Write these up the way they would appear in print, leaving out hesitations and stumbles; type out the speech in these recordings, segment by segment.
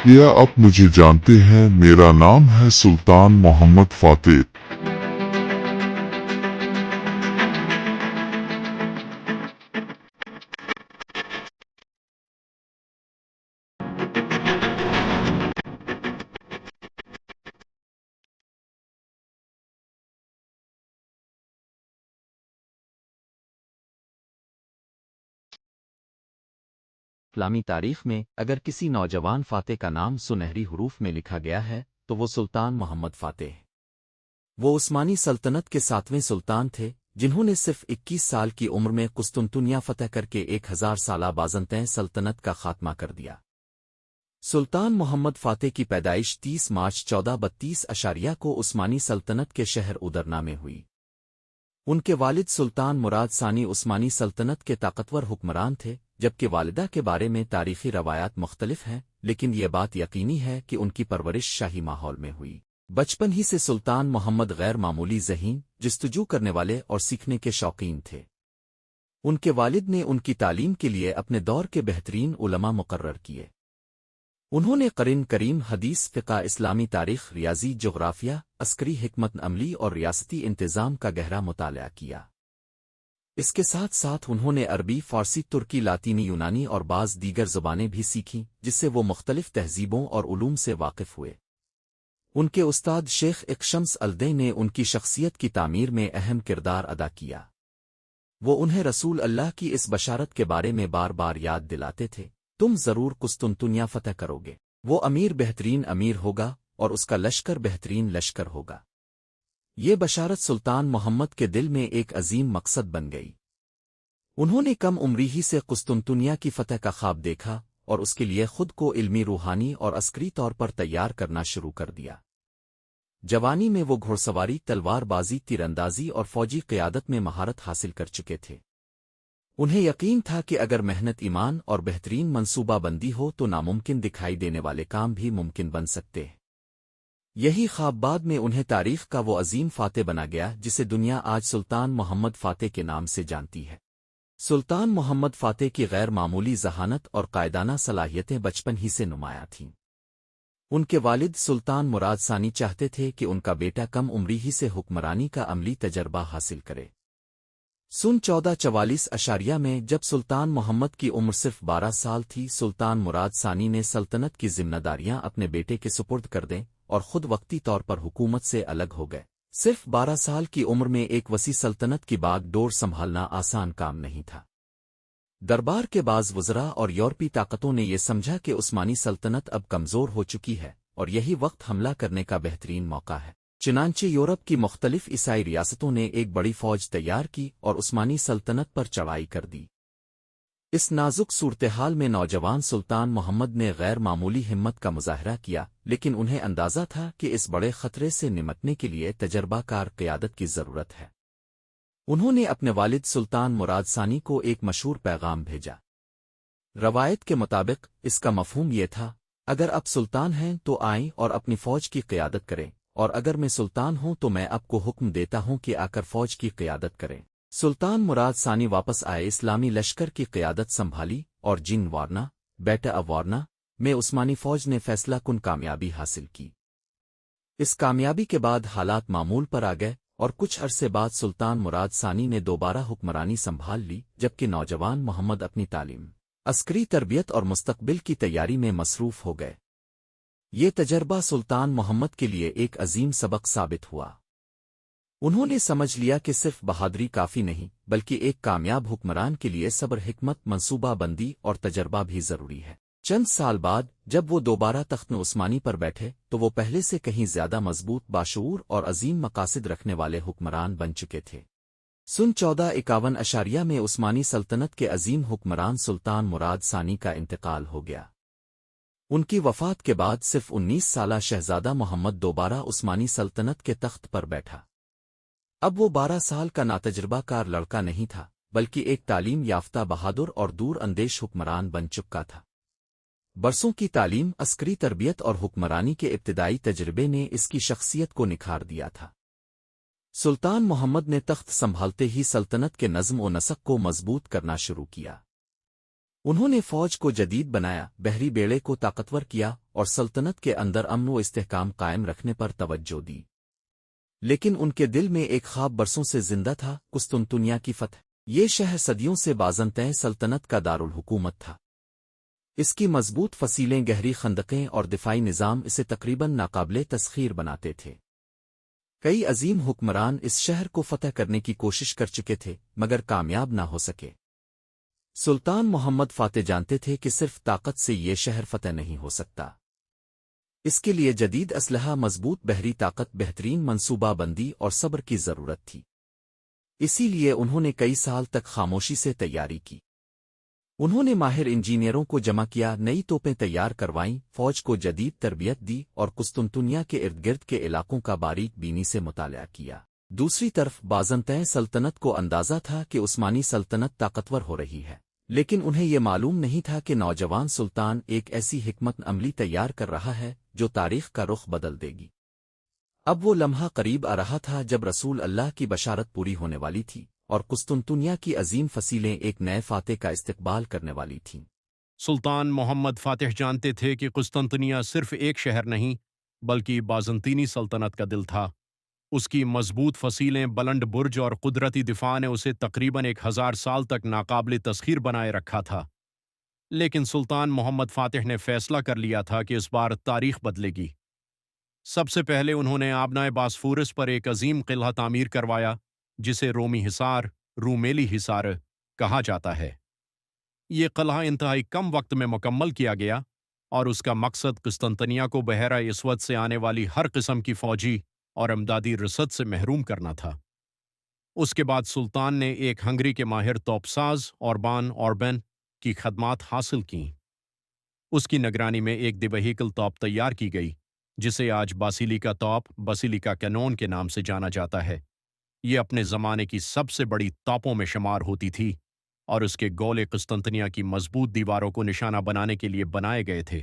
کیا آپ مجھے جانتے ہیں؟ میرا نام ہے سلطان محمد فاتح۔ اسلامی تاریخ میں اگر کسی نوجوان فاتح کا نام سنہری حروف میں لکھا گیا ہے تو وہ سلطان محمد فاتح ہے۔ وہ عثمانی سلطنت کے 7ویں سلطان تھے جنہوں نے صرف 21 سال کی عمر میں قسطنطنیہ فتح کر کے 1000 سالہ بازنطین سلطنت کا خاتمہ کر دیا۔ سلطان محمد فاتح کی پیدائش 30 مارچ 1432 کو عثمانی سلطنت کے شہر ادرنا میں ہوئی۔ ان کے والد سلطان مراد ثانی عثمانی سلطنت کے طاقتور حکمران تھے، جبکہ والدہ کے بارے میں تاریخی روایات مختلف ہیں، لیکن یہ بات یقینی ہے کہ ان کی پرورش شاہی ماحول میں ہوئی۔ بچپن ہی سے سلطان محمد غیر معمولی ذہین، جستجو کرنے والے اور سیکھنے کے شوقین تھے۔ ان کے والد نے ان کی تعلیم کے لیے اپنے دور کے بہترین علماء مقرر کیے۔ انہوں نے قرآن کریم، حدیث، فقہ، اسلامی تاریخ، ریاضی، جغرافیہ، عسکری حکمت عملی اور ریاستی انتظام کا گہرا مطالعہ کیا۔ اس کے ساتھ ساتھ انہوں نے عربی، فارسی، ترکی، لاطینی، یونانی اور بعض دیگر زبانیں بھی سیکھیں، جس سے وہ مختلف تہذیبوں اور علوم سے واقف ہوئے۔ ان کے استاد شیخ اقشمس الدین نے ان کی شخصیت کی تعمیر میں اہم کردار ادا کیا۔ وہ انہیں رسول اللہ کی اس بشارت کے بارے میں بار بار یاد دلاتے تھے، تم ضرور قسطنطنیہ فتح کرو گے۔ وہ امیر بہترین امیر ہوگا اور اس کا لشکر بہترین لشکر ہوگا۔ یہ بشارت سلطان محمد کے دل میں ایک عظیم مقصد بن گئی۔ انہوں نے کم عمری ہی سے قسطنطنیہ کی فتح کا خواب دیکھا اور اس کے لیے خود کو علمی، روحانی اور عسکری طور پر تیار کرنا شروع کر دیا۔ جوانی میں وہ گھوڑ سواری، تلوار بازی، تیر اندازی اور فوجی قیادت میں مہارت حاصل کر چکے تھے۔ انہیں یقین تھا کہ اگر محنت، ایمان اور بہترین منصوبہ بندی ہو تو ناممکن دکھائی دینے والے کام بھی ممکن بن سکتے ہیں۔ یہی خواب بعد میں انہیں تاریخ کا وہ عظیم فاتح بنا گیا جسے دنیا آج سلطان محمد فاتح کے نام سے جانتی ہے۔ سلطان محمد فاتح کی غیر معمولی ذہانت اور قائدانہ صلاحیتیں بچپن ہی سے نمایاں تھیں۔ ان کے والد سلطان مراد ثانی چاہتے تھے کہ ان کا بیٹا کم عمری ہی سے حکمرانی کا عملی تجربہ حاصل کرے۔ سن 1444 میں جب سلطان محمد کی عمر صرف 12 سال تھی، سلطان مراد ثانی نے سلطنت کی ذمہ داریاں اپنے بیٹے کے سپرد کر دیں اور خود وقتی طور پر حکومت سے الگ ہو گئے۔ صرف 12 سال کی عمر میں ایک وسیع سلطنت کی باغ ڈور سنبھالنا آسان کام نہیں تھا۔ دربار کے بعض وزراء اور یورپی طاقتوں نے یہ سمجھا کہ عثمانی سلطنت اب کمزور ہو چکی ہے اور یہی وقت حملہ کرنے کا بہترین موقع ہے۔ چنانچہ یورپ کی مختلف عیسائی ریاستوں نے ایک بڑی فوج تیار کی اور عثمانی سلطنت پر چڑھائی کر دی۔ اس نازک صورتحال میں نوجوان سلطان محمد نے غیر معمولی ہمت کا مظاہرہ کیا، لیکن انہیں اندازہ تھا کہ اس بڑے خطرے سے نمٹنے کے لیے تجربہ کار قیادت کی ضرورت ہے۔ انہوں نے اپنے والد سلطان مراد ثانی کو ایک مشہور پیغام بھیجا۔ روایت کے مطابق اس کا مفہوم یہ تھا، اگر آپ سلطان ہیں تو آئیں اور اپنی فوج کی قیادت کریں، اور اگر میں سلطان ہوں تو میں آپ کو حکم دیتا ہوں کہ آ کر فوج کی قیادت کریں۔ سلطان مراد ثانی واپس آئے، اسلامی لشکر کی قیادت سنبھالی اور جن وارنا، بیٹا اب وارنا میں عثمانی فوج نے فیصلہ کن کامیابی حاصل کی۔ اس کامیابی کے بعد حالات معمول پر آ گئے اور کچھ عرصے بعد سلطان مراد ثانی نے دوبارہ حکمرانی سنبھال لی، جبکہ نوجوان محمد اپنی تعلیم، عسکری تربیت اور مستقبل کی تیاری میں مصروف ہو گئے۔ یہ تجربہ سلطان محمد کے لیے ایک عظیم سبق ثابت ہوا۔ انہوں نے سمجھ لیا کہ صرف بہادری کافی نہیں، بلکہ ایک کامیاب حکمران کے لیے صبر، حکمت، منصوبہ بندی اور تجربہ بھی ضروری ہے۔ چند سال بعد جب وہ دوبارہ تخت عثمانی پر بیٹھے تو وہ پہلے سے کہیں زیادہ مضبوط، باشعور اور عظیم مقاصد رکھنے والے حکمران بن چکے تھے۔ سن 1451 میں عثمانی سلطنت کے عظیم حکمران سلطان مراد ثانی کا انتقال ہو گیا۔ ان کی وفات کے بعد صرف 19 سالہ شہزادہ محمد دوبارہ عثمانی سلطنت کے تخت پر بیٹھا۔ اب وہ 12 سال کا ناتجربہ کار لڑکا نہیں تھا، بلکہ ایک تعلیم یافتہ، بہادر اور دور اندیش حکمران بن چکا تھا۔ برسوں کی تعلیم، عسکری تربیت اور حکمرانی کے ابتدائی تجربے نے اس کی شخصیت کو نکھار دیا تھا۔ سلطان محمد نے تخت سنبھالتے ہی سلطنت کے نظم و نسق کو مضبوط کرنا شروع کیا۔ انہوں نے فوج کو جدید بنایا، بحری بیڑے کو طاقتور کیا اور سلطنت کے اندر امن و استحکام قائم رکھنے پر توجہ دی۔ لیکن ان کے دل میں ایک خواب برسوں سے زندہ تھا، قسطنطنیہ کی فتح۔ یہ شہر صدیوں سے بازنطین سلطنت کا دارالحکومت تھا۔ اس کی مضبوط فصیلیں، گہری خندقیں اور دفاعی نظام اسے تقریباً ناقابل تسخیر بناتے تھے۔ کئی عظیم حکمران اس شہر کو فتح کرنے کی کوشش کر چکے تھے مگر کامیاب نہ ہو سکے۔ سلطان محمد فاتح جانتے تھے کہ صرف طاقت سے یہ شہر فتح نہیں ہو سکتا۔ اس کے لیے جدید اسلحہ، مضبوط بحری طاقت، بہترین منصوبہ بندی اور صبر کی ضرورت تھی۔ اسی لیے انہوں نے کئی سال تک خاموشی سے تیاری کی۔ انہوں نے ماہر انجینئروں کو جمع کیا، نئی توپیں تیار کروائیں، فوج کو جدید تربیت دی اور قسطنطنیہ کے ارد گرد کے علاقوں کا باریک بینی سے مطالعہ کیا۔ دوسری طرف بازنطین سلطنت کو اندازہ تھا کہ عثمانی سلطنت طاقتور ہو رہی ہے، لیکن انہیں یہ معلوم نہیں تھا کہ نوجوان سلطان ایک ایسی حکمت عملی تیار کر رہا ہے جو تاریخ کا رخ بدل دے گی۔ اب وہ لمحہ قریب آ رہا تھا جب رسول اللہ کی بشارت پوری ہونے والی تھی اور قسطنطنیہ کی عظیم فصیلیں ایک نئے فاتح کا استقبال کرنے والی تھیں۔ سلطان محمد فاتح جانتے تھے کہ قسطنطنیہ صرف ایک شہر نہیں بلکہ بازنطینی سلطنت کا دل تھا۔ اس کی مضبوط فصیلیں، بلند برج اور قدرتی دفاع نے اسے تقریباً 1000 سال تک ناقابل تسخیر بنائے رکھا تھا۔ لیکن سلطان محمد فاتح نے فیصلہ کر لیا تھا کہ اس بار تاریخ بدلے گی۔ سب سے پہلے انہوں نے آبنائے باسفورس پر ایک عظیم قلعہ تعمیر کروایا جسے رومی حصار، رومیلی حصار کہا جاتا ہے۔ یہ قلعہ انتہائی کم وقت میں مکمل کیا گیا اور اس کا مقصد قسطنطنیہ کو بحیرہ اسود سے آنے والی ہر قسم کی فوجی اور امدادی رسد سے محروم کرنا تھا۔ اس کے بعد سلطان نے ایک ہنگری کے ماہر توپ ساز اوربن کی خدمات حاصل کیں۔ اس کی نگرانی میں ایک دیوہیکل توپ تیار کی گئی جسے آج باسیلیکا توپ، باسیلیکا کینون کے نام سے جانا جاتا ہے۔ یہ اپنے زمانے کی سب سے بڑی توپوں میں شمار ہوتی تھی اور اس کے گولے قسطنطنیہ کی مضبوط دیواروں کو نشانہ بنانے کے لیے بنائے گئے تھے۔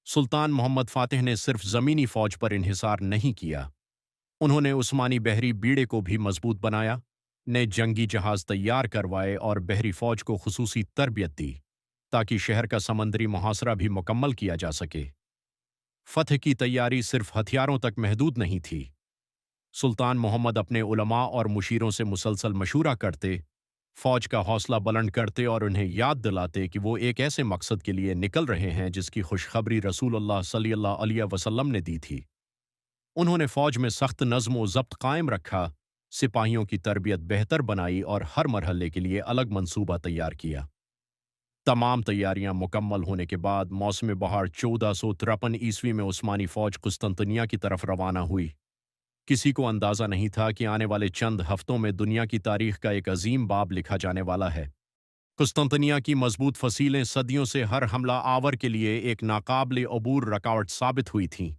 سلطان محمد فاتح نے صرف زمینی فوج پر انحصار نہیں کیا، انہوں نے عثمانی بحری بیڑے کو بھی مضبوط بنایا، نئے جنگی جہاز تیار کروائے اور بحری فوج کو خصوصی تربیت دی تاکہ شہر کا سمندری محاصرہ بھی مکمل کیا جا سکے۔ فتح کی تیاری صرف ہتھیاروں تک محدود نہیں تھی۔ سلطان محمد اپنے علماء اور مشیروں سے مسلسل مشورہ کرتے، فوج کا حوصلہ بلند کرتے اور انہیں یاد دلاتے کہ وہ ایک ایسے مقصد کے لیے نکل رہے ہیں جس کی خوشخبری رسول اللہ صلی اللہ علیہ وسلم نے دی تھی۔ انہوں نے فوج میں سخت نظم و ضبط قائم رکھا، سپاہیوں کی تربیت بہتر بنائی اور ہر مرحلے کے لیے الگ منصوبہ تیار کیا۔ تمام تیاریاں مکمل ہونے کے بعد موسم بہار 1453 عیسوی میں عثمانی فوج قسطنطنیہ کی طرف روانہ ہوئی۔ کسی کو اندازہ نہیں تھا کہ آنے والے چند ہفتوں میں دنیا کی تاریخ کا ایک عظیم باب لکھا جانے والا ہے۔ قسطنطنیہ کی مضبوط فصیلیں صدیوں سے ہر حملہ آور کے لیے ایک ناقابل عبور رکاوٹ ثابت ہوئی تھیں۔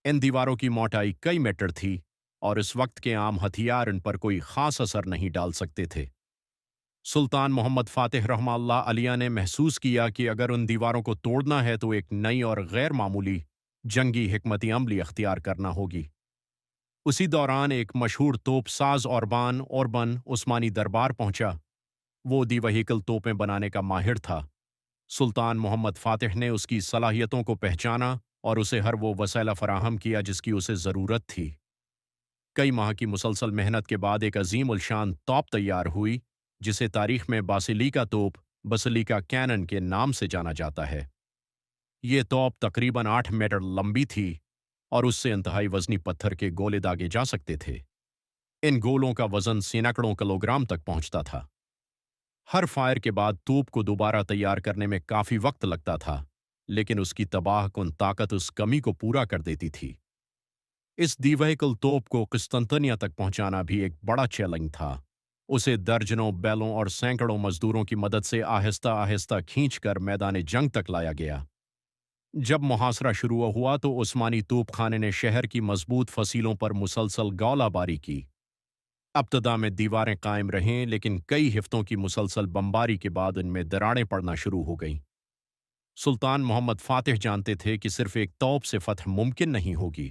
ان دیواروں کی موٹائی کئی میٹر تھی اور اس وقت کے عام ہتھیار ان پر کوئی خاص اثر نہیں ڈال سکتے تھے۔ سلطان محمد فاتح رحمہ اللہ علیہ نے محسوس کیا کہ اگر ان دیواروں کو توڑنا ہے تو ایک نئی اور غیر معمولی جنگی حکمت عملی اختیار کرنا ہوگی۔ اسی دوران ایک مشہور توپ ساز اوربن عثمانی دربار پہنچا۔ وہ دی وہیکل توپیں بنانے کا ماہر تھا۔ سلطان محمد فاتح نے اس کی صلاحیتوں کو پہچانا اور اسے ہر وہ وسیلہ فراہم کیا جس کی اسے ضرورت تھی۔ کئی ماہ کی مسلسل محنت کے بعد ایک عظیم الشان توپ تیار ہوئی جسے تاریخ میں باسیلیکا توپ، باسیلیکا کینن کے نام سے جانا جاتا ہے۔ یہ توپ تقریباً 8 میٹر لمبی تھی اور اس سے انتہائی وزنی پتھر کے گولے داغے جا سکتے تھے۔ ان گولوں کا وزن سینکڑوں کلوگرام تک پہنچتا تھا۔ ہر فائر کے بعد توپ کو دوبارہ تیار کرنے میں کافی وقت لگتا تھا، لیکن اس کی تباہ کن طاقت اس کمی کو پورا کر دیتی تھی۔ اس دی وہیکل توپ کو قسطنطنیہ تک پہنچانا بھی ایک بڑا چیلنج تھا۔ اسے درجنوں بیلوں اور سینکڑوں مزدوروں کی مدد سے آہستہ آہستہ کھینچ کر میدان جنگ تک لایا گیا۔ جب محاصرہ شروع ہوا تو عثمانی توپ خانے نے شہر کی مضبوط فصیلوں پر مسلسل گولہ باری کی۔ ابتدا میں دیواریں قائم رہیں لیکن کئی ہفتوں کی مسلسل بمباری کے بعد ان میں دراڑیں پڑنا شروع ہو گئیں۔ سلطان محمد فاتح جانتے تھے کہ صرف ایک توپ سے فتح ممکن نہیں ہوگی،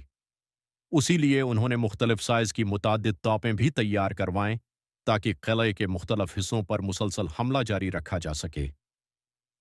اسی لیے انہوں نے مختلف سائز کی متعدد توپیں بھی تیار کروائیں تاکہ قلعے کے مختلف حصوں پر مسلسل حملہ جاری رکھا جا سکے۔